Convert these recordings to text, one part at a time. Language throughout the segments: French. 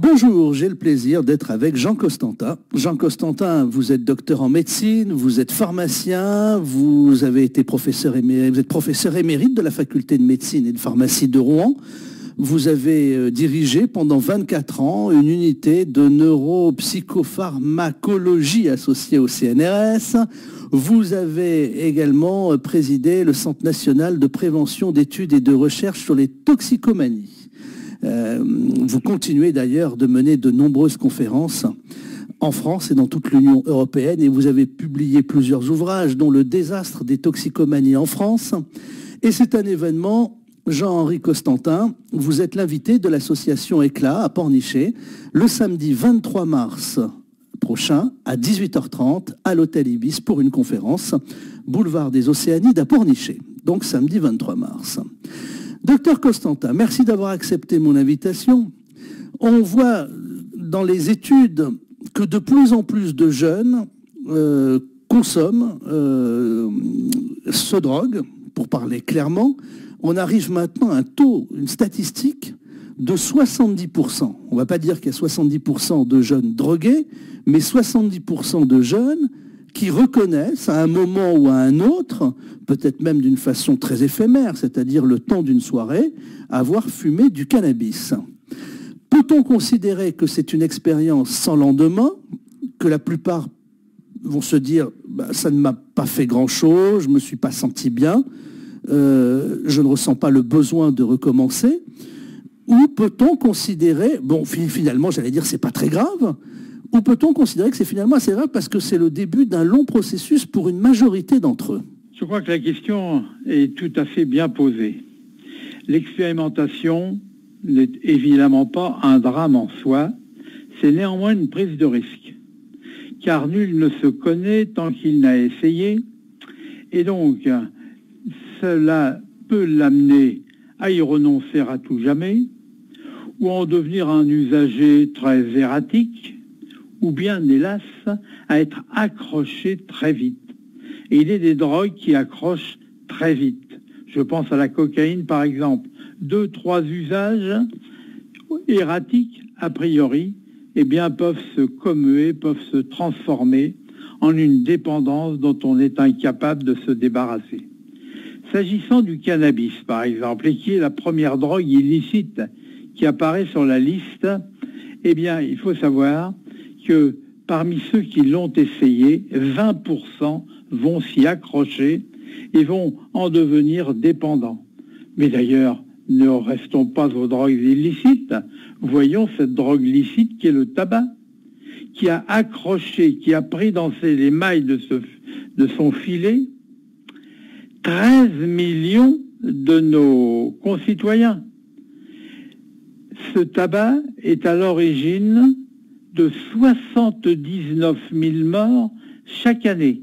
Bonjour, j'ai le plaisir d'être avec Jean Costantin. Jean Costantin, vous êtes docteur en médecine, vous êtes pharmacien, vous avez été professeur émérite de la faculté de médecine et de pharmacie de Rouen. Vous avez dirigé pendant 24 ans une unité de neuropsychopharmacologie associée au CNRS. Vous avez également présidé le Centre national de prévention, d'études et de recherche sur les toxicomanies. Vous continuez d'ailleurs de mener de nombreuses conférences en France et dans toute l'Union européenne et vous avez publié plusieurs ouvrages dont Le désastre des toxicomanies en France. Et c'est un événement, Jean-Henri Costantin, vous êtes l'invité de l'association Éclat à Pornichet le samedi 23 mars prochain à 18h30 à l'hôtel Ibis pour une conférence boulevard des Océanides à Pornichet. Donc samedi 23 mars. Docteur Costantin, merci d'avoir accepté mon invitation. On voit dans les études que de plus en plus de jeunes consomment, se droguent, pour parler clairement. On arrive maintenant à un taux, une statistique de 70%. On ne va pas dire qu'il y a 70% de jeunes drogués, mais 70% de jeunes qui reconnaissent à un moment ou à un autre, peut-être même d'une façon très éphémère, c'est-à-dire le temps d'une soirée, avoir fumé du cannabis. Peut-on considérer que c'est une expérience sans lendemain, que la plupart vont se dire ça ne m'a pas fait grand-chose, je ne me suis pas senti bien, je ne ressens pas le besoin de recommencer, ou peut-on considérer, finalement j'allais dire c'est pas très grave, ou peut-on considérer que c'est finalement assez grave parce que c'est le début d'un long processus pour une majorité d'entre eux? Je crois que la question est tout à fait bien posée. L'expérimentation n'est évidemment pas un drame en soi, c'est néanmoins une prise de risque. Car nul ne se connaît tant qu'il n'a essayé, et donc cela peut l'amener à y renoncer à tout jamais, ou à en devenir un usager très erratique, ou bien, hélas, à être accroché très vite. Et il est des drogues qui accrochent très vite. Je pense à la cocaïne, par exemple. 2-3 usages erratiques, a priori, peuvent se commuer, peuvent se transformer en une dépendance dont on est incapable de se débarrasser. S'agissant du cannabis, par exemple, et qui est la première drogue illicite qui apparaît sur la liste, il faut savoir que parmi ceux qui l'ont essayé, 20% vont s'y accrocher et vont en devenir dépendants. Mais d'ailleurs, ne restons pas aux drogues illicites. Voyons cette drogue licite qui est le tabac, qui a accroché, qui a pris dans les mailles de son filet 13 millions de nos concitoyens. Ce tabac est à l'origine de 79 000 morts chaque année,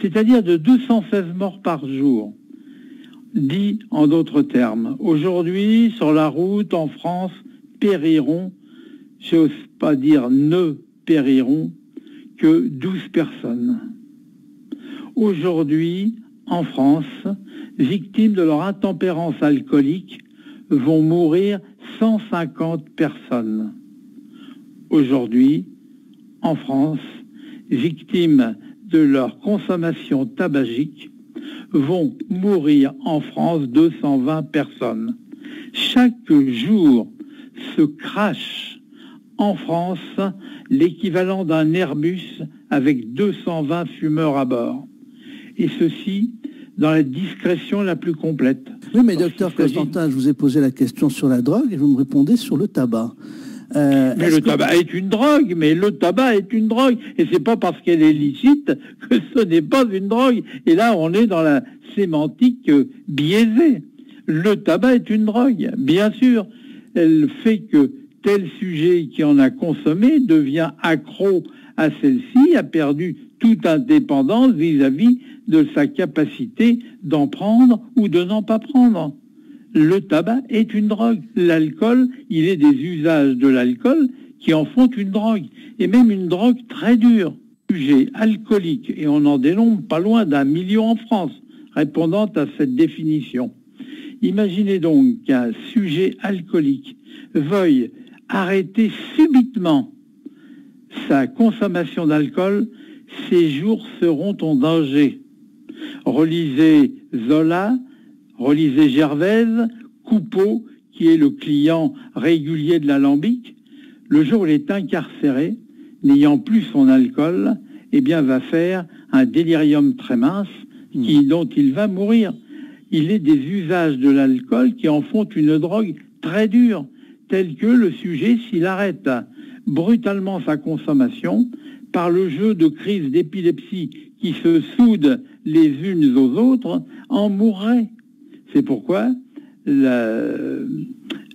c'est-à-dire de 216 morts par jour. Dit en d'autres termes, aujourd'hui, sur la route en France, périront, j'ose pas dire ne périront, que 12 personnes. Aujourd'hui, en France, victimes de leur intempérance alcoolique, vont mourir 150 personnes. Aujourd'hui, en France, victimes de leur consommation tabagique, vont mourir en France 220 personnes. Chaque jour se crache en France l'équivalent d'un Airbus avec 220 fumeurs à bord. Et ceci dans la discrétion la plus complète. Oui, mais docteur Costantin, je vous ai posé la question sur la drogue et vous me répondez sur le tabac. Mais le tabac est une drogue, et c'est pas parce qu'elle est licite que ce n'est pas une drogue. Et là, on est dans la sémantique biaisée. Le tabac est une drogue, bien sûr. Elle fait que tel sujet qui en a consommé devient accro à celle-ci, a perdu toute indépendance vis-à-vis de sa capacité d'en prendre ou de n'en pas prendre. Le tabac est une drogue. L'alcool, il est des usages de l'alcool qui en font une drogue, et même une drogue très dure. Sujet alcoolique, et on en dénombre pas loin d'1 million en France, répondant à cette définition. Imaginez donc qu'un sujet alcoolique veuille arrêter subitement sa consommation d'alcool, ses jours seront en danger. Relisez Zola, relisez Gervaise, Coupeau, qui est le client régulier de l'Alembic. Le jour où il est incarcéré, n'ayant plus son alcool, eh bien, va faire un délirium très mince dont il va mourir. Il est des usages de l'alcool qui en font une drogue très dure, telle que le sujet, s'il arrête brutalement sa consommation, par le jeu de crises d'épilepsie qui se soudent les unes aux autres, en mourrait. C'est pourquoi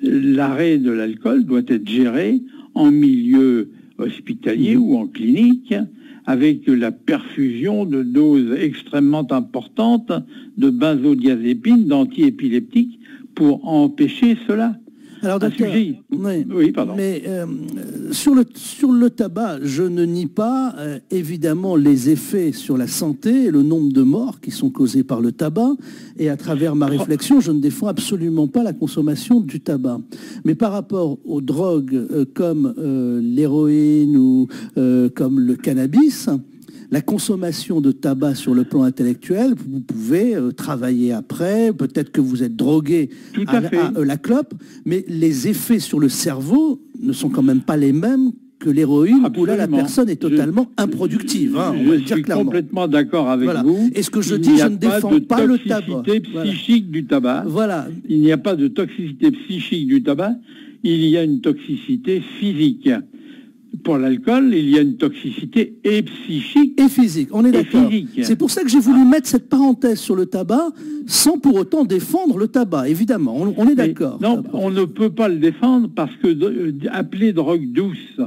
l'arrêt de l'alcool doit être géré en milieu hospitalier ou en clinique, avec la perfusion de doses extrêmement importantes de benzodiazépines, d'antiépileptiques, pour empêcher cela. Alors, docteur, oui, pardon. Mais sur le tabac, je ne nie pas évidemment les effets sur la santé et le nombre de morts qui sont causés par le tabac. Et à travers ma réflexion, je ne défends absolument pas la consommation du tabac. Mais par rapport aux drogues comme l'héroïne ou comme le cannabis, la consommation de tabac sur le plan intellectuel, vous pouvez travailler après, peut-être que vous êtes drogué à la clope, mais les effets sur le cerveau ne sont quand même pas les mêmes que l'héroïne, où là la personne est totalement improductive. Je suis complètement d'accord avec vous. Et ce que je dis, je ne défends pas le tabac. Il n'y a pas de toxicité psychique du tabac. Voilà. Il n'y a pas de toxicité psychique du tabac, il y a une toxicité physique. Pour l'alcool, il y a une toxicité et psychique et physique, on est d'accord. C'est pour ça que j'ai voulu mettre cette parenthèse sur le tabac, sans pour autant défendre le tabac, évidemment, on est d'accord. Non, on ne peut pas le défendre parce que appeler drogue douce,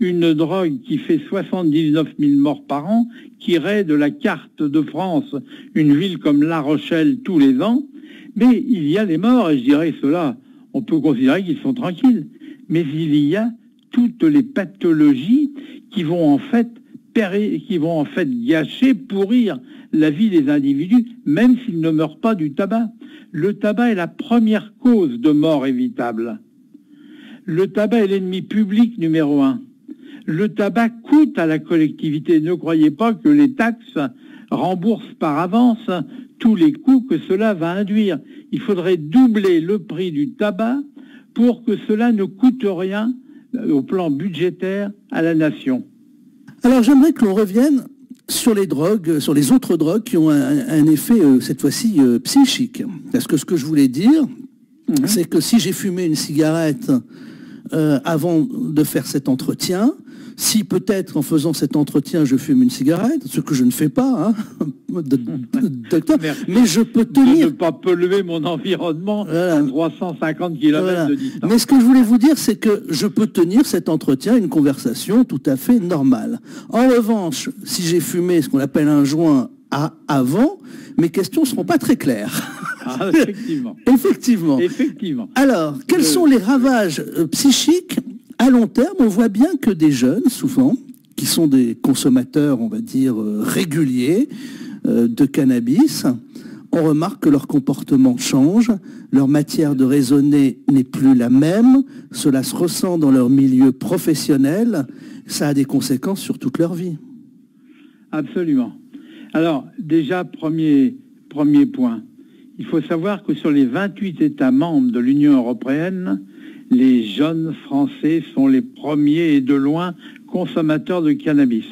une drogue qui fait 79 000 morts par an, qui irait de la carte de France, une ville comme La Rochelle tous les ans, mais il y a les morts, et je dirais cela, on peut considérer qu'ils sont tranquilles, mais il y a toutes les pathologies qui vont en fait gâcher, pourrir la vie des individus, même s'ils ne meurent pas du tabac. Le tabac est la première cause de mort évitable. Le tabac est l'ennemi public numéro 1. Le tabac coûte à la collectivité. Ne croyez pas que les taxes remboursent par avance tous les coûts que cela va induire. Il faudrait doubler le prix du tabac pour que cela ne coûte rien au plan budgétaire à la nation. Alors j'aimerais que l'on revienne sur les drogues, sur les autres drogues qui ont un effet, cette fois-ci, psychique. Parce que ce que je voulais dire, c'est que si j'ai fumé une cigarette avant de faire cet entretien, si peut-être en faisant cet entretien je fume une cigarette, ce que je ne fais pas, docteur, mais je peux tenir... De ne pas polluer mon environnement à 350 km de distance. Mais ce que je voulais vous dire, c'est que je peux tenir cet entretien, une conversation tout à fait normale. En revanche, si j'ai fumé ce qu'on appelle un joint avant, mes questions ne seront pas très claires. Ah, effectivement. Effectivement. Alors, quels sont les ravages psychiques à long terme? On voit bien que des jeunes, souvent, qui sont des consommateurs, on va dire, réguliers de cannabis, on remarque que leur comportement change, leur matière de raisonner n'est plus la même, cela se ressent dans leur milieu professionnel, ça a des conséquences sur toute leur vie. Absolument. Alors, déjà, premier point, il faut savoir que sur les 28 États membres de l'Union européenne, les jeunes Français sont les premiers et de loin consommateurs de cannabis.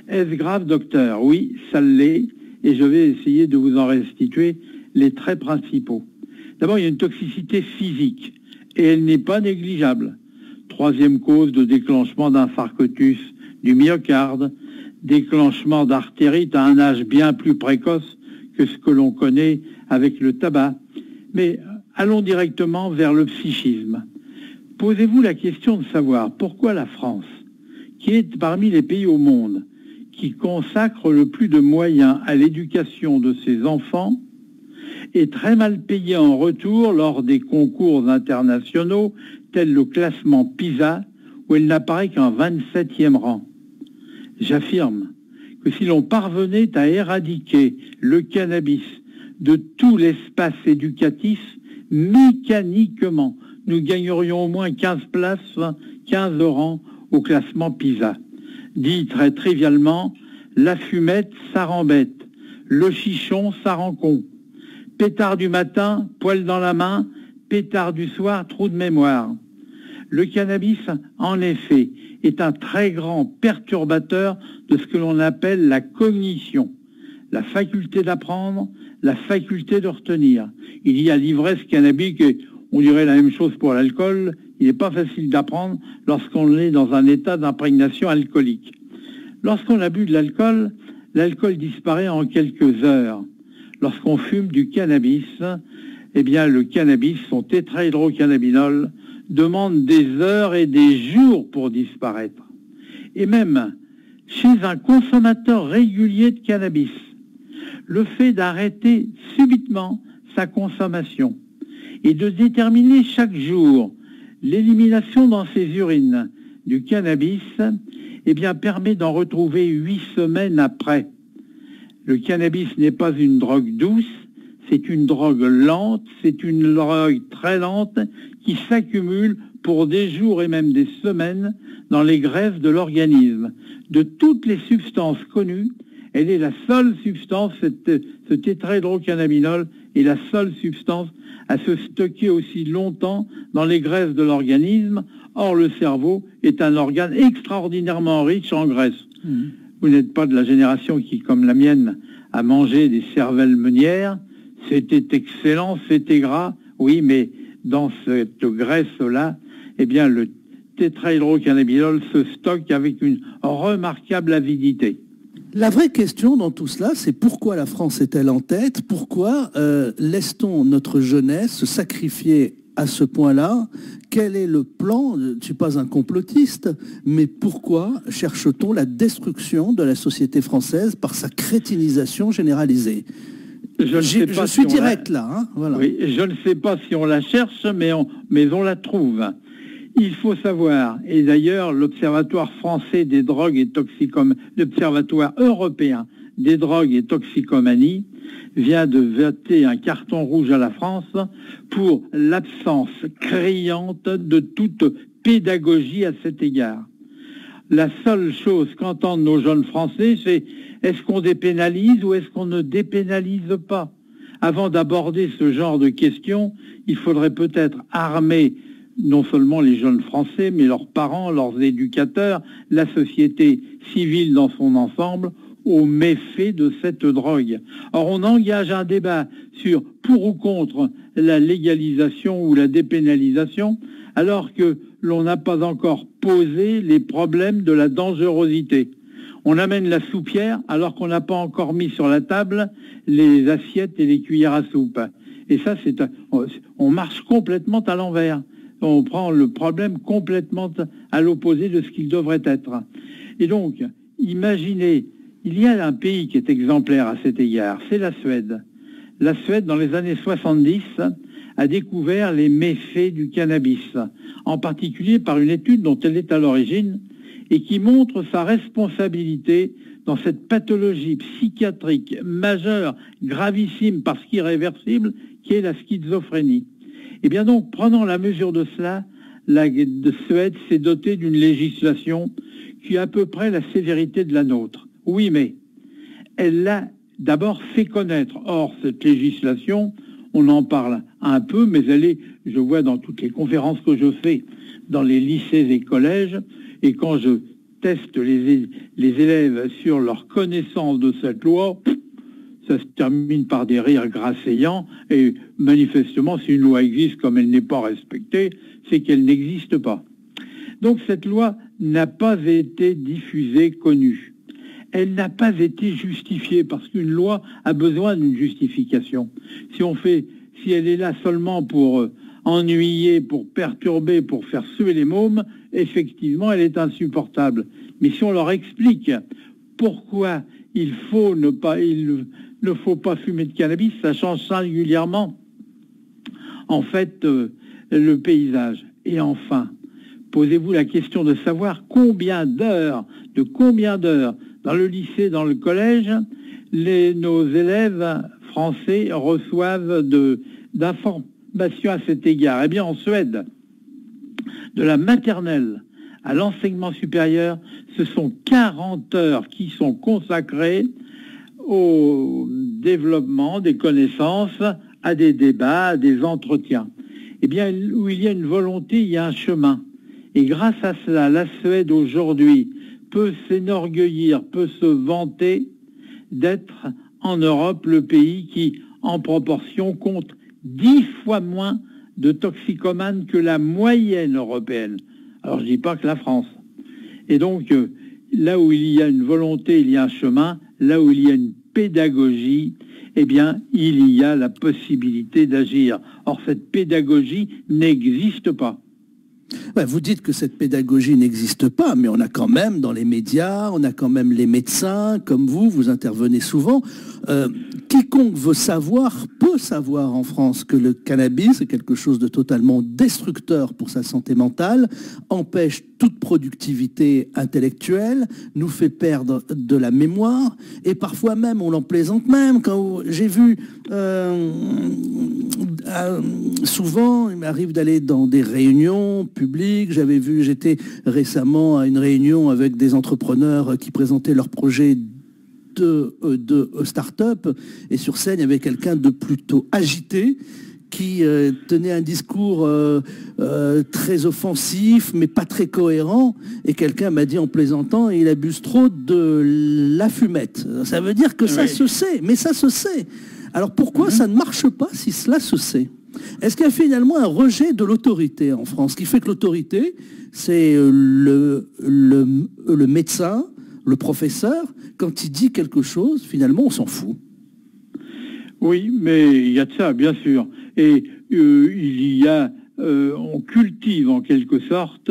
Est-ce grave, docteur? Oui, ça l'est, et je vais essayer de vous en restituer les traits principaux. D'abord, il y a une toxicité physique, et elle n'est pas négligeable. Troisième cause de déclenchement d'infarctus du myocarde, déclenchement d'artérite à un âge bien plus précoce que ce que l'on connaît avec le tabac. Mais allons directement vers le psychisme. Posez-vous la question de savoir pourquoi la France, qui est parmi les pays au monde qui consacre le plus de moyens à l'éducation de ses enfants, est très mal payée en retour lors des concours internationaux tels le classement PISA, où elle n'apparaît qu'en 27e rang. J'affirme que si l'on parvenait à éradiquer le cannabis de tout l'espace éducatif, mécaniquement, nous gagnerions au moins 15 places, 15 rangs au classement PISA. Dit très trivialement, la fumette, ça rend bête. Le chichon, ça rend con. Pétard du matin, poil dans la main. Pétard du soir, trou de mémoire. Le cannabis, en effet, est un très grand perturbateur de ce que l'on appelle la cognition, la faculté d'apprendre, la faculté de retenir. Il y a l'ivresse cannabique, et on dirait la même chose pour l'alcool. Il n'est pas facile d'apprendre lorsqu'on est dans un état d'imprégnation alcoolique. Lorsqu'on a bu de l'alcool, l'alcool disparaît en quelques heures. Lorsqu'on fume du cannabis, eh bien le cannabis, son tétrahydrocannabinol, demande des heures et des jours pour disparaître. Et même chez un consommateur régulier de cannabis, le fait d'arrêter subitement sa consommation et de déterminer chaque jour l'élimination dans ses urines du cannabis, eh bien, permet d'en retrouver 8 semaines après. Le cannabis n'est pas une drogue douce, c'est une drogue lente, c'est une drogue très lente qui s'accumule pour des jours et même des semaines dans les greffes de l'organisme. De toutes les substances connues, elle est la seule substance, ce tétrahydrocannabinol est la seule substance à se stocker aussi longtemps dans les greffes de l'organisme. Or, le cerveau est un organe extraordinairement riche en graisse. Vous n'êtes pas de la génération qui, comme la mienne, a mangé des cervelles meunières. C'était excellent, c'était gras, oui, mais dans cette graisse-là, eh bien, le tétrahydrocannabinol se stocke avec une remarquable avidité. La vraie question dans tout cela, c'est pourquoi la France est-elle en tête? Pourquoi laisse-t-on notre jeunesse se sacrifier à ce point-là? Quel est le plan? Je ne suis pas un complotiste, mais pourquoi cherche-t-on la destruction de la société française par sa crétinisation généralisée? Je suis direct là. Hein, voilà. Oui, je ne sais pas si on la cherche, mais on la trouve. Il faut savoir, et d'ailleurs l'Observatoire français des drogues et l'Observatoire européen des drogues et toxicomanie vient de voter un carton rouge à la France pour l'absence criante de toute pédagogie à cet égard. La seule chose qu'entendent nos jeunes Français, c'est est-ce qu'on dépénalise ou est-ce qu'on ne dépénalise pas? Avant d'aborder ce genre de questions, il faudrait peut-être armer non seulement les jeunes Français, mais leurs parents, leurs éducateurs, la société civile dans son ensemble, aux méfaits de cette drogue. Or, on engage un débat sur pour ou contre la légalisation ou la dépénalisation, alors que l'on n'a pas encore posé les problèmes de la dangerosité. On amène la soupière alors qu'on n'a pas encore mis sur la table les assiettes et les cuillères à soupe. Et ça, on marche complètement à l'envers. On prend le problème complètement à l'opposé de ce qu'il devrait être. Et donc, imaginez, il y a un pays qui est exemplaire à cet égard, c'est la Suède. La Suède, dans les années 70, a découvert les méfaits du cannabis, en particulier par une étude dont elle est à l'origine et qui montre sa responsabilité dans cette pathologie psychiatrique majeure, gravissime parce qu'irréversible, qui est la schizophrénie. Et bien donc, prenant la mesure de cela, la Suède s'est dotée d'une législation qui a à peu près la sévérité de la nôtre. Oui, mais elle l'a d'abord fait connaître. Or, cette législation, on en parle un peu, mais elle est, je vois dans toutes les conférences que je fais dans les lycées et collèges, et quand je teste les élèves sur leur connaissance de cette loi, ça se termine par des rires grasseillants, et manifestement, si une loi existe comme elle n'est pas respectée, c'est qu'elle n'existe pas. Donc cette loi n'a pas été diffusée, connue. Elle n'a pas été justifiée, parce qu'une loi a besoin d'une justification. Si elle est là seulement pour ennuyer, pour perturber, pour faire suer les mômes, effectivement, elle est insupportable. Mais si on leur explique pourquoi il ne faut pas fumer de cannabis, ça change singulièrement, en fait, le paysage. Et enfin, posez-vous la question de savoir combien d'heures dans le lycée, dans le collège, nos élèves français reçoivent formation à cet égard? Eh bien, en Suède, de la maternelle à l'enseignement supérieur, ce sont 40 heures qui sont consacrées au développement des connaissances, à des débats, à des entretiens. Eh bien, où il y a une volonté, il y a un chemin. Et grâce à cela, la Suède aujourd'hui peut s'enorgueillir, peut se vanter d'être en Europe le pays qui, en proportion, compte 10 fois moins de toxicomanes que la moyenne européenne. Alors je ne dis pas que la France. Et donc, là où il y a une volonté, il y a un chemin. Là où il y a une pédagogie, eh bien, il y a la possibilité d'agir. Or, cette pédagogie n'existe pas. Ouais, vous dites que cette pédagogie n'existe pas, mais on a quand même dans les médias, on a quand même les médecins, comme vous intervenez souvent. Quiconque veut savoir, peut savoir en France que le cannabis est quelque chose de totalement destructeur pour sa santé mentale, empêche toute productivité intellectuelle, nous fait perdre de la mémoire, et parfois même, on en plaisante même, quand j'ai vu souvent, il m'arrive d'aller dans des réunions publiques, j'étais récemment à une réunion avec des entrepreneurs qui présentaient leurs projets de start-up, et sur scène, il y avait quelqu'un de plutôt agité qui tenait un discours très offensif, mais pas très cohérent, et quelqu'un m'a dit en plaisantant, il abuse trop de la fumette. Ça veut dire que ça se sait, mais ça se sait. Alors pourquoi ça ne marche pas si cela se sait? Est-ce qu'il y a finalement un rejet de l'autorité en France, qui fait que l'autorité, c'est le médecin, le professeur, quand il dit quelque chose, finalement, on s'en fout? Oui, mais il y a de ça, bien sûr. Et on cultive en quelque sorte,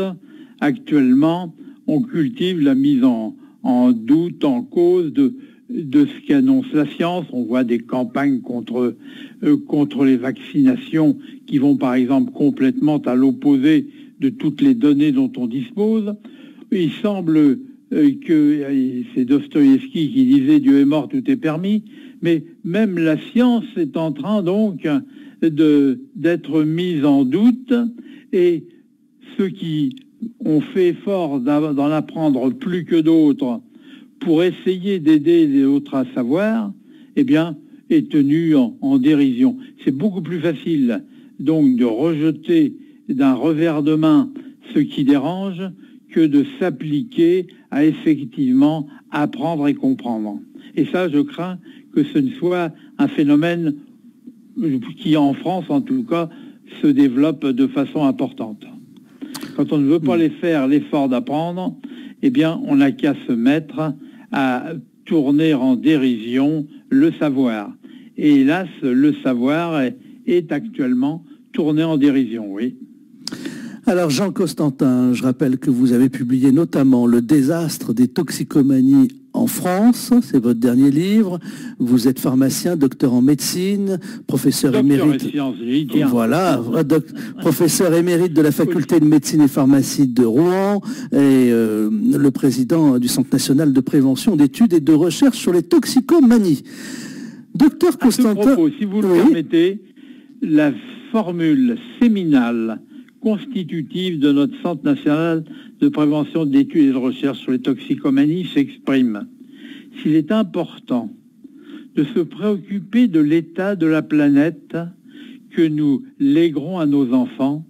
actuellement, on cultive la mise en doute, en cause de ce qu'annonce la science. On voit des campagnes contre les vaccinations qui vont, par exemple, complètement à l'opposé de toutes les données dont on dispose. Il semble que c'est Dostoïevski qui disait « Dieu est mort, tout est permis », mais même la science est en train donc d'être mise en doute, et ceux qui ont fait effort d'en apprendre plus que d'autres pour essayer d'aider les autres à savoir, eh bien, est tenu en dérision. C'est beaucoup plus facile donc de rejeter d'un revers de main ce qui dérange que de s'appliquer à effectivement apprendre et comprendre. Et ça, je crains que ce ne soit un phénomène qui, en France, en tout cas, se développe de façon importante. Quand on ne veut pas faire l'effort d'apprendre, eh bien, on n'a qu'à se mettre à tourner en dérision le savoir. Et hélas, le savoir est actuellement tourné en dérision, oui. Alors Jean Costantin, je rappelle que vous avez publié notamment Le désastre des toxicomanies en France, c'est votre dernier livre. Vous êtes pharmacien, docteur en médecine, professeur émérite. Voilà, professeur émérite de la faculté de médecine et pharmacie de Rouen, et le président du Centre national de prévention, d'études et de recherche sur les toxicomanies. Docteur Costantin, à ce propos, si vous le permettez, la formule séminale constitutive de notre Centre national de prévention, d'études et de recherche sur les toxicomanies s'exprime. S'il est important de se préoccuper de l'état de la planète que nous léguerons à nos enfants,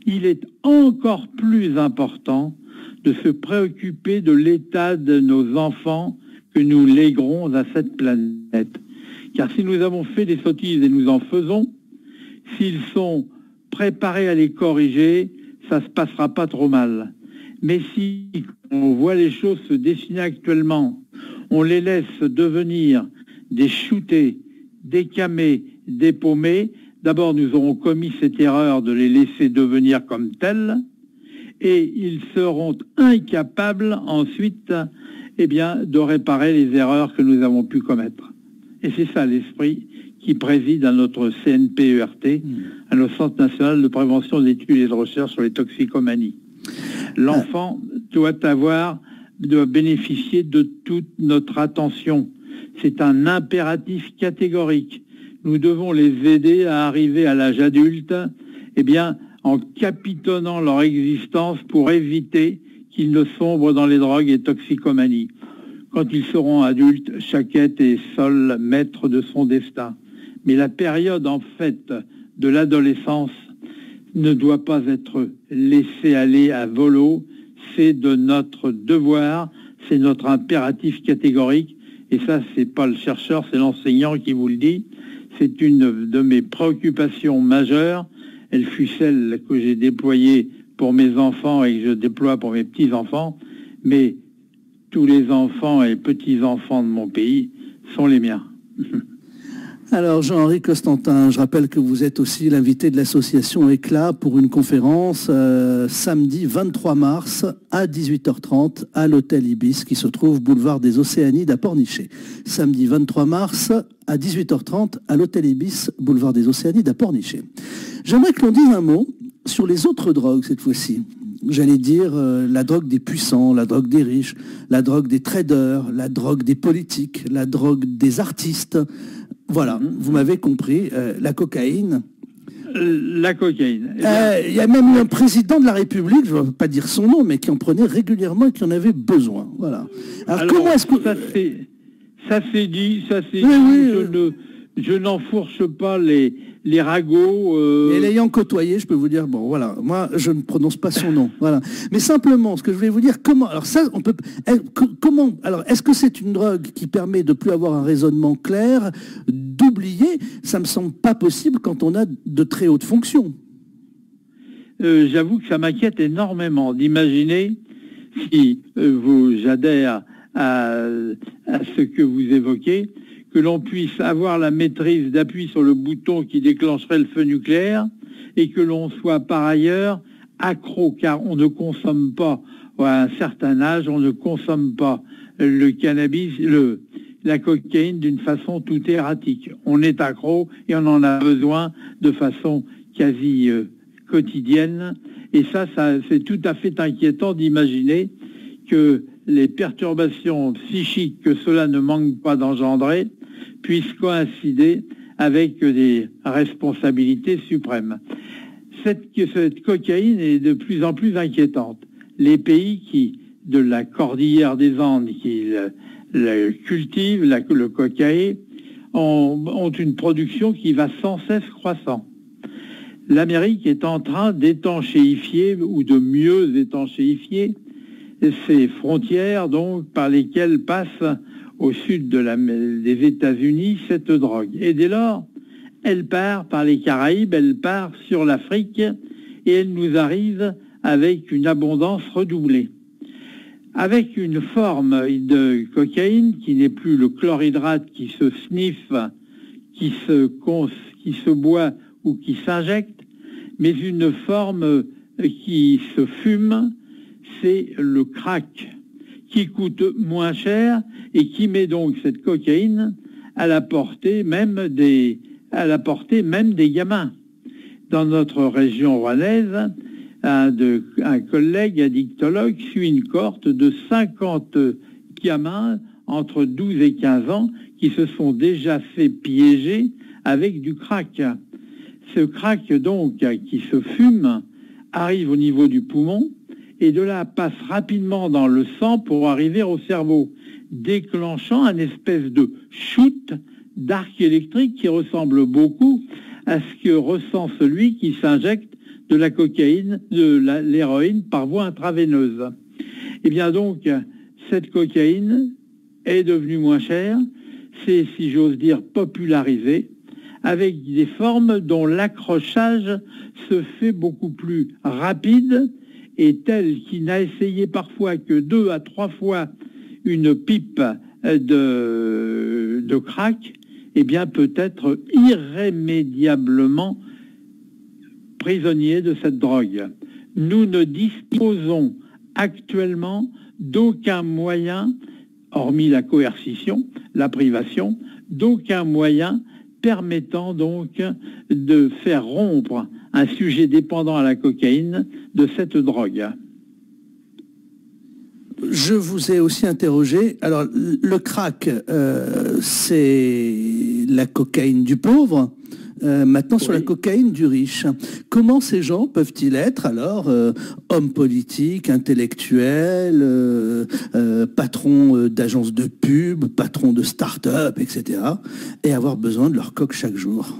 il est encore plus important de se préoccuper de l'état de nos enfants que nous léguerons à cette planète. Car si nous avons fait des sottises, et nous en faisons, s'ils sont préparés à les corriger, ça ne se passera pas trop mal. Mais si on voit les choses se dessiner actuellement, on les laisse devenir des shootés, des camés, des paumés, d'abord nous aurons commis cette erreur de les laisser devenir comme tels, et ils seront incapables ensuite de réparer les erreurs que nous avons pu commettre. Et c'est ça l'esprit qui préside à notre CNPERT, à notre Centre national de prévention, d'études et de recherche sur les toxicomanies. L'enfant doit bénéficier de toute notre attention. C'est un impératif catégorique. nous devons les aider à arriver à l'âge adulte, eh bien, en capitonnant leur existence pour éviter qu'ils ne sombrent dans les drogues et toxicomanies. Quand ils seront adultes, chacun est seul maître de son destin. Mais la période, en fait, de l'adolescence ne doit pas être laissée aller à volo. C'est de notre devoir, c'est notre impératif catégorique. Et ça, c'est pas le chercheur, c'est l'enseignant qui vous le dit. C'est une de mes préoccupations majeures. Elle fut celle que j'ai déployée pour mes enfants et que je déploie pour mes petits-enfants. Mais tous les enfants et petits-enfants de mon pays sont les miens. Alors Jean-Henri Costantin, je rappelle que vous êtes aussi l'invité de l'association Éclat pour une conférence samedi 23 mars à 18h30 à l'hôtel Ibis qui se trouve boulevard des Océanides à Pornichet. Samedi 23 mars à 18h30 à l'hôtel Ibis, boulevard des Océanides à Pornichet. J'aimerais que l'on dise un mot sur les autres drogues cette fois-ci. J'allais dire la drogue des puissants, la drogue des riches, la drogue des traders, la drogue des politiques, la drogue des artistes. Voilà, vous m'avez compris, la cocaïne. La cocaïne. Il y a même eu un président de la République, je ne vais pas dire son nom, mais qui en prenait régulièrement et qui en avait besoin. Voilà. Alors comment est-ce que... Ça s'est dit, oui. Je n'enfourche pas les ragots. Et l'ayant côtoyé, je peux vous dire, bon, voilà, moi, je ne prononce pas son nom, voilà. Mais simplement, ce que je voulais vous dire, comment, alors ça, on peut, comment, alors, est-ce que c'est une drogue qui permet de plus avoir un raisonnement clair, d'oublier? Ça me semble pas possible quand on a de très hautes fonctions. J'avoue que ça m'inquiète énormément d'imaginer, si j'adhère à ce que vous évoquez, que l'on puisse avoir la maîtrise d'appui sur le bouton qui déclencherait le feu nucléaire et que l'on soit par ailleurs accro, car on ne consomme pas, à un certain âge, on ne consomme pas le cannabis, la cocaïne d'une façon tout erratique. On est accro et on en a besoin de façon quasi quotidienne. Et ça, c'est tout à fait inquiétant d'imaginer que les perturbations psychiques que cela ne manque pas d'engendrer puissent coïncider avec des responsabilités suprêmes. Cette cocaïne est de plus en plus inquiétante. Les pays de la cordillère des Andes qui le cultivent, le cocaïne, ont une production qui va sans cesse croissant. L'Amérique est en train d'étanchéifier ou de mieux étanchéifier ces frontières donc par lesquelles passe au sud des États-Unis cette drogue. Et dès lors, elle part par les Caraïbes, elle part sur l'Afrique et elle nous arrive avec une abondance redoublée. Avec une forme de cocaïne qui n'est plus le chlorhydrate qui se sniffe, qui se boit ou qui s'injecte, mais une forme qui se fume, c'est le crack, qui coûte moins cher et qui met donc cette cocaïne à la portée même des gamins. Dans notre région rouennaise, un collègue addictologue suit une cohorte de 50 gamins entre 12 et 15 ans qui se sont déjà fait piéger avec du crack. Ce crack donc qui se fume arrive au niveau du poumon et de là passe rapidement dans le sang pour arriver au cerveau, déclenchant un espèce de shoot d'arc électrique qui ressemble beaucoup à ce que ressent celui qui s'injecte de la cocaïne, l'héroïne par voie intraveineuse. Et bien donc, cette cocaïne est devenue moins chère, c'est, si j'ose dire, popularisé, avec des formes dont l'accrochage se fait beaucoup plus rapide et tel qu'il n'a essayé parfois que 2 à 3 fois une pipe de crack, eh bien peut être irrémédiablement prisonnier de cette drogue. Nous ne disposons actuellement d'aucun moyen, hormis la coercition, la privation, d'aucun moyen permettant donc de faire rompre un sujet dépendant à la cocaïne de cette drogue. je vous ai aussi interrogé. Alors, le crack, c'est la cocaïne du pauvre. Maintenant, sur la cocaïne du riche. Comment ces gens peuvent-ils être, alors, hommes politiques, intellectuels, patrons d'agences de pub, patrons de start-up, etc., et avoir besoin de leur coke chaque jour?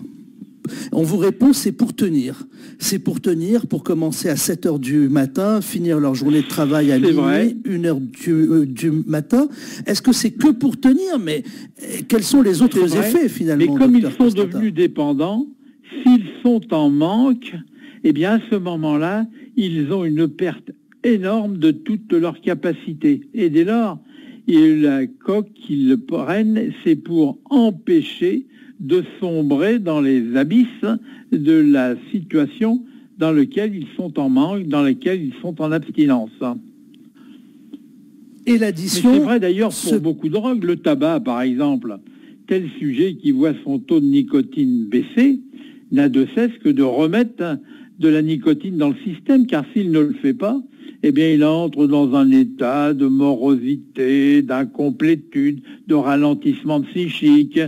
On vous répond, c'est pour tenir. C'est pour tenir, pour commencer à 7 heures du matin, finir leur journée de travail à minuit, 1 heure du matin. Est-ce que c'est que pour tenir? Mais quels sont les autres effets, finalement? Mais comme ils sont devenus dépendants, s'ils sont en manque, eh bien, à ce moment-là, ils ont une perte énorme de toute leur capacité. Et dès lors, la coque qu'ils prennent, c'est pour empêcher de sombrer dans les abysses de la situation dans laquelle ils sont en manque, dans laquelle ils sont en abstinence. Et l'addition... C'est vrai d'ailleurs pour beaucoup de drogues. Le tabac, par exemple, tel sujet qui voit son taux de nicotine baisser, n'a de cesse que de remettre de la nicotine dans le système, car s'il ne le fait pas, eh bien, il entre dans un état de morosité, d'incomplétude, de ralentissement psychique,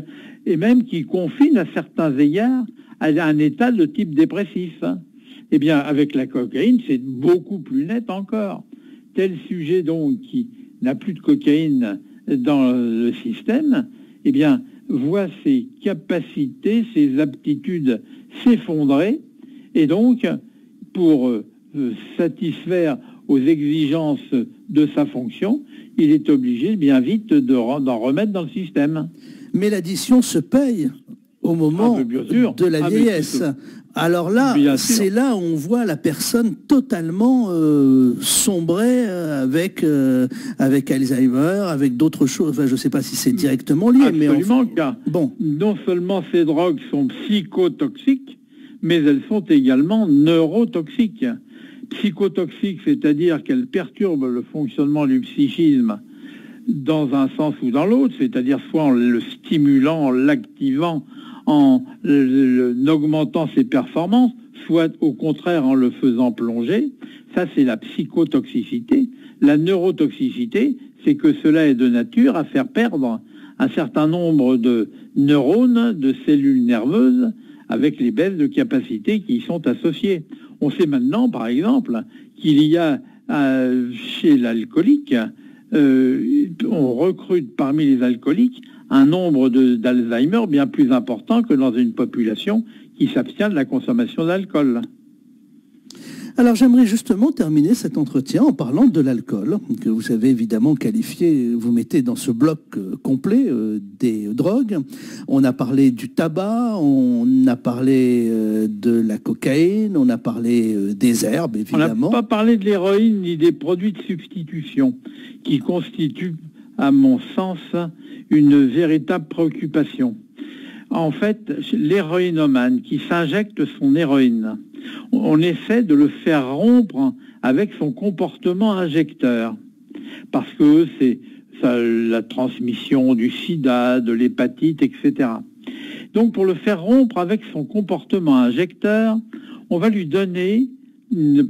et même qui confine à certains égards à un état de type dépressif. Eh bien, avec la cocaïne, c'est beaucoup plus net encore. Tel sujet, donc, qui n'a plus de cocaïne dans le système, eh bien, voit ses capacités, ses aptitudes s'effondrer, et donc, pour satisfaire aux exigences de sa fonction, il est obligé bien vite d'en remettre dans le système. Mais l'addition se paye au moment de la vieillesse. Alors là, c'est là où on voit la personne totalement sombrer avec Alzheimer, avec d'autres choses. Enfin, je ne sais pas si c'est directement lié. Absolument, mais car non seulement ces drogues sont psychotoxiques, mais elles sont également neurotoxiques. Psychotoxiques, c'est-à-dire qu'elles perturbent le fonctionnement du psychisme dans un sens ou dans l'autre, c'est-à-dire soit en le stimulant, en l'activant, en augmentant ses performances, soit au contraire en le faisant plonger. Ça, c'est la psychotoxicité. La neurotoxicité, c'est que cela est de nature à faire perdre un certain nombre de neurones, de cellules nerveuses, avec les baisses de capacité qui y sont associées. On sait maintenant, par exemple, qu'il y a chez l'alcoolique, on recrute parmi les alcooliques un nombre d'Alzheimer bien plus important que dans une population qui s'abstient de la consommation d'alcool. Alors j'aimerais justement terminer cet entretien en parlant de l'alcool, que vous avez évidemment qualifié, vous mettez dans ce bloc complet des drogues. On a parlé du tabac, on a parlé de la cocaïne, on a parlé des herbes, évidemment. On n'a pas parlé de l'héroïne ni des produits de substitution, qui constituent, à mon sens, une véritable préoccupation. En fait, l'héroïnomane qui s'injecte son héroïne, on essaie de le faire rompre avec son comportement injecteur, parce que c'est la transmission du sida, de l'hépatite, etc. Donc pour le faire rompre avec son comportement injecteur, on va lui donner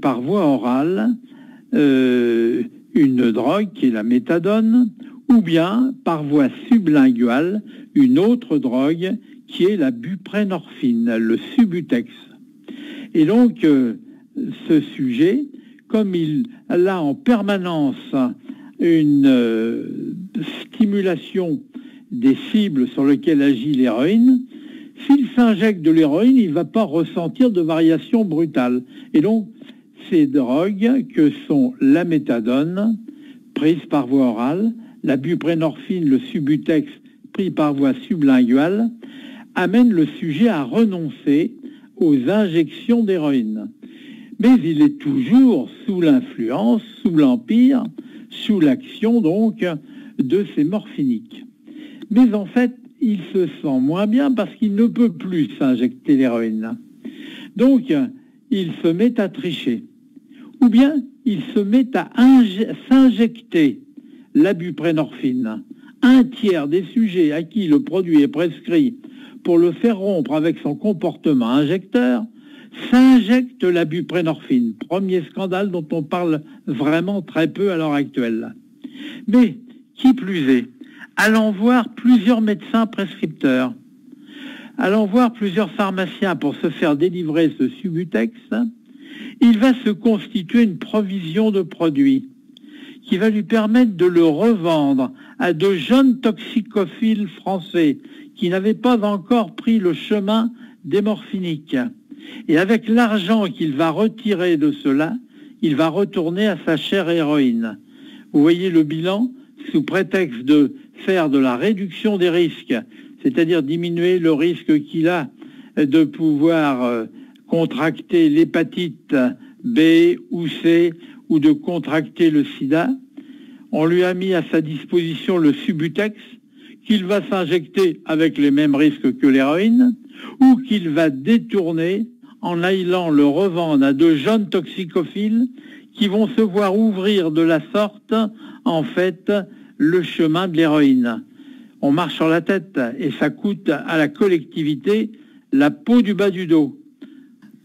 par voie orale une drogue qui est la méthadone, ou bien par voie sublinguale une autre drogue qui est la buprénorphine, le Subutex. Et donc, ce sujet, comme il a en permanence une stimulation des cibles sur lesquelles agit l'héroïne, s'il s'injecte de l'héroïne, il ne va pas ressentir de variation brutale. Et donc, ces drogues que sont la méthadone, prise par voie orale, la buprénorphine, le Subutex, pris par voie sublinguale, amènent le sujet à renoncer aux injections d'héroïne. Mais il est toujours sous l'influence, sous l'empire, sous l'action donc de ces morphiniques. Mais en fait, il se sent moins bien parce qu'il ne peut plus s'injecter l'héroïne. Donc, il se met à tricher. Ou bien, il se met à s'injecter la buprénorphine. Un tiers des sujets à qui le produit est prescrit pour le faire rompre avec son comportement injecteur s'injecte la buprénorphine. Premier scandale dont on parle vraiment très peu à l'heure actuelle. Mais, qui plus est, allant voir plusieurs médecins prescripteurs, allant voir plusieurs pharmaciens pour se faire délivrer ce Subutex, il va se constituer une provision de produits qui va lui permettre de le revendre à de jeunes toxicophiles français qui n'avaient pas encore pris le chemin des morphiniques. Et avec l'argent qu'il va retirer de cela, il va retourner à sa chère héroïne. Vous voyez le bilan, sous prétexte de faire de la réduction des risques, c'est-à-dire diminuer le risque qu'il a de pouvoir contracter l'hépatite B ou C ou de contracter le sida. On lui a mis à sa disposition le Subutex qu'il va s'injecter avec les mêmes risques que l'héroïne ou qu'il va détourner en allant le revendre à de jeunes toxicophiles qui vont se voir ouvrir de la sorte, en fait, le chemin de l'héroïne. On marche sur la tête et ça coûte à la collectivité la peau du bas du dos.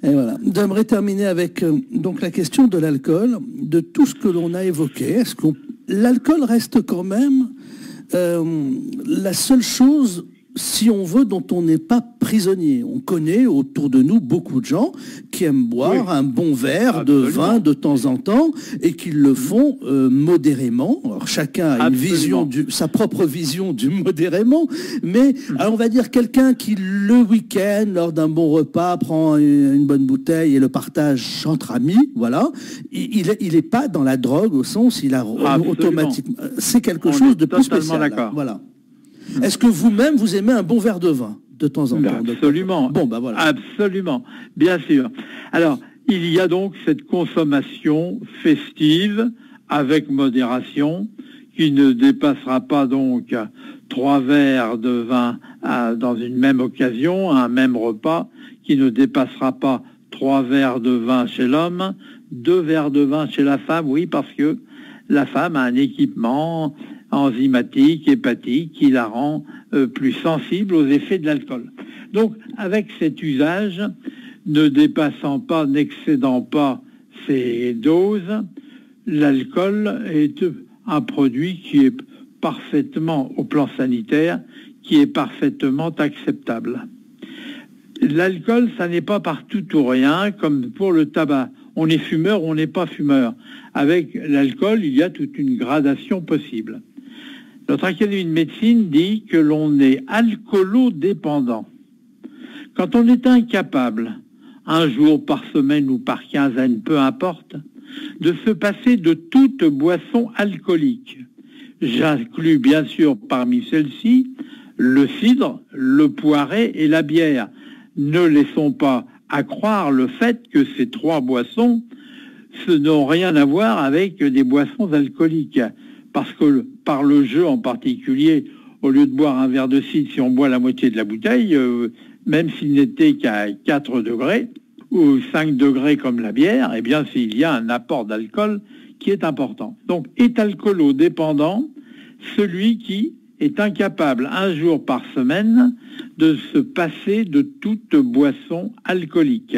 Et voilà. J'aimerais terminer avec donc la question de l'alcool, de tout ce que l'on a évoqué. Est-ce que l'alcool reste quand même la seule chose, si on veut, dont on n'est pas prisonnier? On connaît autour de nous beaucoup de gens qui aiment boire un bon verre de vin de temps en temps et qui le font modérément. Alors chacun a une vision sa propre vision du modérément, mais alors on va dire quelqu'un qui le week-end, lors d'un bon repas, prend une bonne bouteille et le partage entre amis, voilà, il est pas dans la drogue au sens il a automatiquement. C'est quelque chose de plus spécial. Voilà. Est-ce que vous-même, vous aimez un bon verre de vin de temps en temps? Absolument. Bon, bah voilà. Absolument, bien sûr. Alors, il y a donc cette consommation festive avec modération qui ne dépassera pas donc 3 verres de vin dans une même occasion, un même repas, qui ne dépassera pas 3 verres de vin chez l'homme, 2 verres de vin chez la femme, oui, parce que la femme a un équipement enzymatique, hépatique, qui la rend plus sensible aux effets de l'alcool. Donc, avec cet usage, ne dépassant pas, n'excédant pas ces doses, l'alcool est un produit qui est parfaitement, au plan sanitaire, qui est parfaitement acceptable. L'alcool, ça n'est pas partout ou rien, comme pour le tabac. On est fumeur ou on n'est pas fumeur. Avec l'alcool, il y a toute une gradation possible. Notre Académie de médecine dit que l'on est alcoolodépendant. Quand on est incapable, un jour par semaine ou par quinzaine, peu importe, de se passer de toute boisson alcoolique. J'inclus bien sûr parmi celles-ci le cidre, le poiré et la bière. Ne laissons pas accroire le fait que ces 3 boissons n'ont rien à voir avec des boissons alcooliques. Parce que par le jeu en particulier, au lieu de boire un verre de cidre, si on boit la moitié de la bouteille, même s'il n'était qu'à 4 degrés ou 5 degrés comme la bière, eh bien il y a un apport d'alcool qui est important. Donc est alcoolodépendant celui qui est incapable un jour par semaine de se passer de toute boisson alcoolique.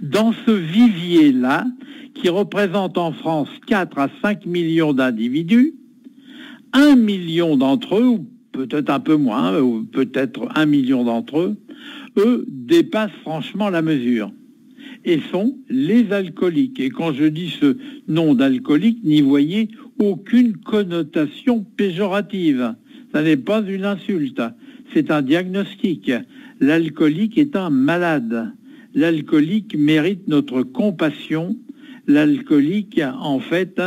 Dans ce vivier-là, qui représente en France 4 à 5 millions d'individus, 1 million d'entre eux, ou peut-être un peu moins, ou peut-être 1 million d'entre eux, dépassent franchement la mesure et sont les alcooliques. Et quand je dis ce nom d'alcoolique, n'y voyez aucune connotation péjorative. Ça n'est pas une insulte, c'est un diagnostic. L'alcoolique est un malade. L'alcoolique mérite notre compassion. L'alcoolique, en fait,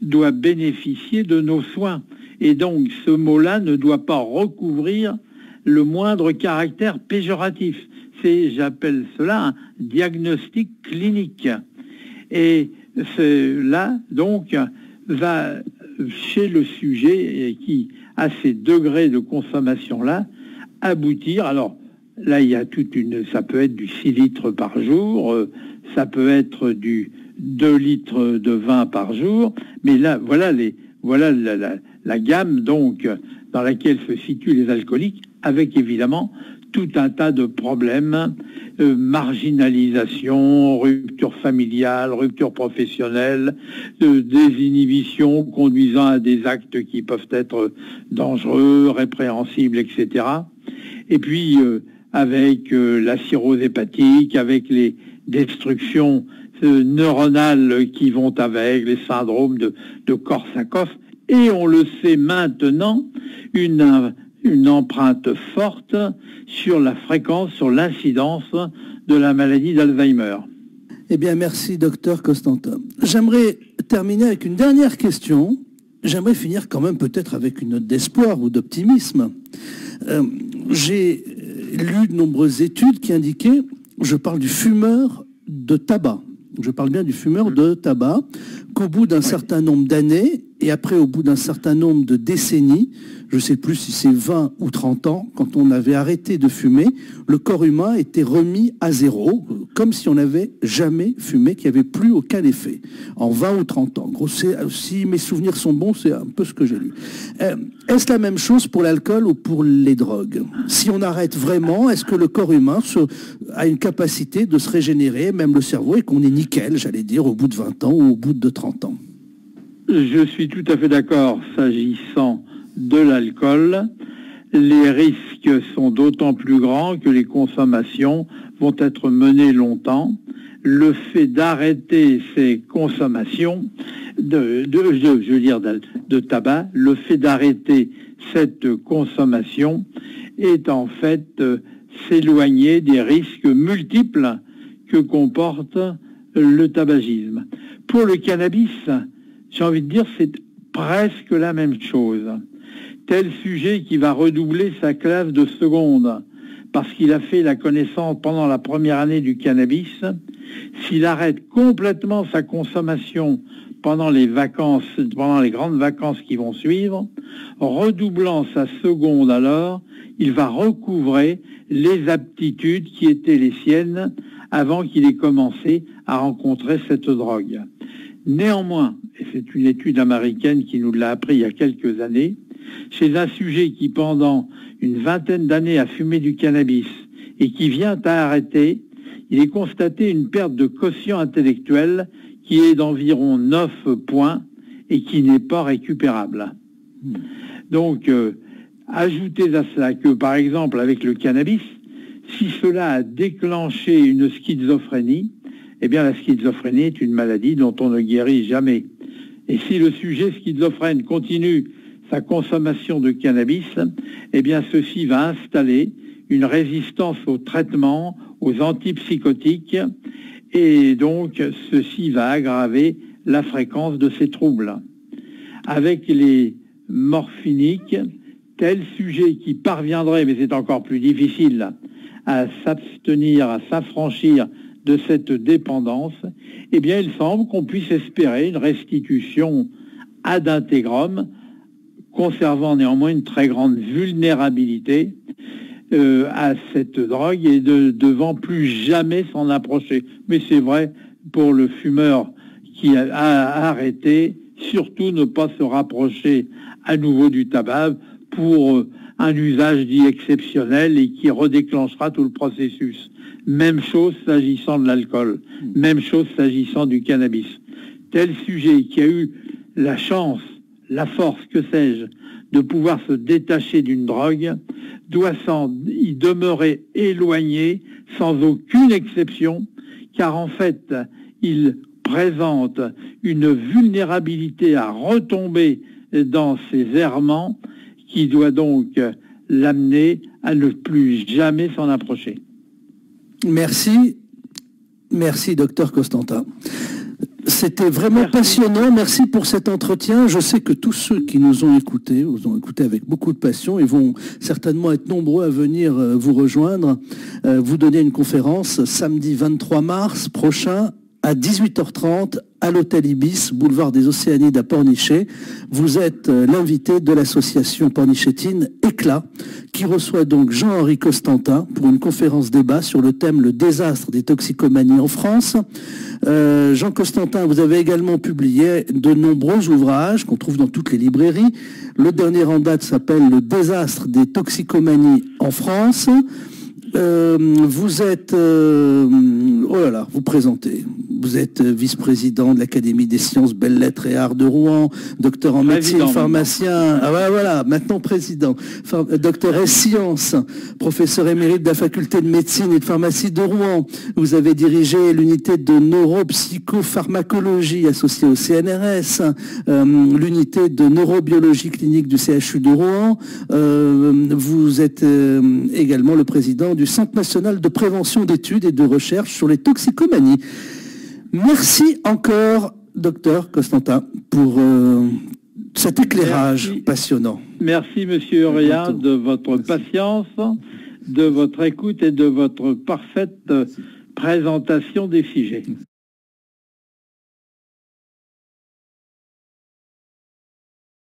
doit bénéficier de nos soins. Et donc, ce mot-là ne doit pas recouvrir le moindre caractère péjoratif. J'appelle cela un diagnostic clinique. Et cela, donc, va chez le sujet qui a ces degrés de consommation-là, aboutir. Alors, là, il y a ça peut être du 6 litres par jour, ça peut être du 2 litres de vin par jour, mais là, voilà la gamme donc dans laquelle se situent les alcooliques, avec évidemment tout un tas de problèmes, marginalisation, rupture familiale, rupture professionnelle, désinhibition conduisant à des actes qui peuvent être dangereux, répréhensibles, etc. Et puis, avec la cirrhose hépatique, avec les destructions neuronales qui vont avec, les syndromes de Korsakoff, et on le sait maintenant, une empreinte forte sur la fréquence, sur l'incidence de la maladie d'Alzheimer. Eh bien, merci, docteur Costantin. J'aimerais terminer avec une dernière question. J'aimerais finir quand même peut-être avec une note d'espoir ou d'optimisme. J'ai lu de nombreuses études qui indiquaient, je parle du fumeur de tabac, je parle bien du fumeur de tabac, qu'au bout d'un certain nombre d'années, et après au bout d'un certain nombre de décennies, je ne sais plus si c'est 20 ou 30 ans, quand on avait arrêté de fumer, le corps humain était remis à zéro, comme si on n'avait jamais fumé, qu'il n'y avait plus aucun effet, en 20 ou 30 ans. Gros, si mes souvenirs sont bons, c'est un peu ce que j'ai lu. Est-ce la même chose pour l'alcool ou pour les drogues? Si on arrête vraiment, est-ce que le corps humain a une capacité de se régénérer, même le cerveau, et qu'on est nickel, j'allais dire, au bout de 20 ans ou au bout de 30 ans? Je suis tout à fait d'accord s'agissant de l'alcool. Les risques sont d'autant plus grands que les consommations vont être menées longtemps. Le fait d'arrêter ces consommations de tabac, le fait d'arrêter cette consommation est en fait s'éloigner des risques multiples que comporte le tabagisme. Pour le cannabis, j'ai envie de dire, c'est presque la même chose. Tel sujet qui va redoubler sa classe de seconde parce qu'il a fait la connaissance pendant la première année du cannabis, s'il arrête complètement sa consommation pendant les vacances, pendant les grandes vacances qui vont suivre, redoublant sa seconde alors, il va recouvrer les aptitudes qui étaient les siennes avant qu'il ait commencé à rencontrer cette drogue. Néanmoins, et c'est une étude américaine qui nous l'a appris il y a quelques années, chez un sujet qui pendant une vingtaine d'années a fumé du cannabis et qui vient à arrêter, il est constaté une perte de quotient intellectuel qui est d'environ 9 points et qui n'est pas récupérable. Donc, ajoutez à cela que, par exemple, avec le cannabis, si cela a déclenché une schizophrénie, eh bien la schizophrénie est une maladie dont on ne guérit jamais. Et si le sujet schizophrène continue sa consommation de cannabis, eh bien ceci va installer une résistance au traitement, aux antipsychotiques, et donc ceci va aggraver la fréquence de ces troubles. Avec les morphiniques, tel sujet qui parviendrait, mais c'est encore plus difficile, à s'abstenir, à s'affranchir de cette dépendance, eh bien il semble qu'on puisse espérer une restitution ad intégrum, conservant néanmoins une très grande vulnérabilité à cette drogue et devant plus jamais s'en approcher. Mais c'est vrai pour le fumeur qui a arrêté, surtout ne pas se rapprocher à nouveau du tabac pour un usage dit exceptionnel et qui redéclenchera tout le processus. Même chose s'agissant de l'alcool, même chose s'agissant du cannabis. Tel sujet qui a eu la chance, la force, que sais-je, de pouvoir se détacher d'une drogue, doit y demeurer éloigné sans aucune exception, car en fait, il présente une vulnérabilité à retomber dans ses errements qui doit donc l'amener à ne plus jamais s'en approcher. Merci. Merci, docteur Costantin. C'était vraiment passionnant. Merci pour cet entretien. Je sais que tous ceux qui nous ont écoutés avec beaucoup de passion et vont certainement être nombreux à venir vous rejoindre, vous donner une conférence samedi 23 mars prochain à 18h30 à l'hôtel Ibis, boulevard des Océanides à Pornichet. Vous êtes l'invité de l'association pornichétine Éclat, qui reçoit donc Jean-Henri Costantin pour une conférence débat sur le thème « Le désastre des toxicomanies en France ». Jean Costantin, vous avez également publié de nombreux ouvrages qu'on trouve dans toutes les librairies. Le dernier en date s'appelle « Le désastre des toxicomanies en France ». Vous êtes... oh là là, vous présentez. Vous êtes vice-président de l'Académie des sciences, belles lettres et arts de Rouen, docteur en médecine, pharmacien. Ah ouais, voilà, maintenant président. Docteur en sciences, professeur émérite de la faculté de médecine et de pharmacie de Rouen. Vous avez dirigé l'unité de neuropsychopharmacologie associée au CNRS, l'unité de neurobiologie clinique du CHU de Rouen. Vous êtes également le président du Centre national de prévention d'études et de recherche sur les toxicomanies. Merci encore, docteur Costantin, pour cet éclairage passionnant. Merci, monsieur Urria, de votre patience, de votre écoute et de votre parfaite présentation des sujets.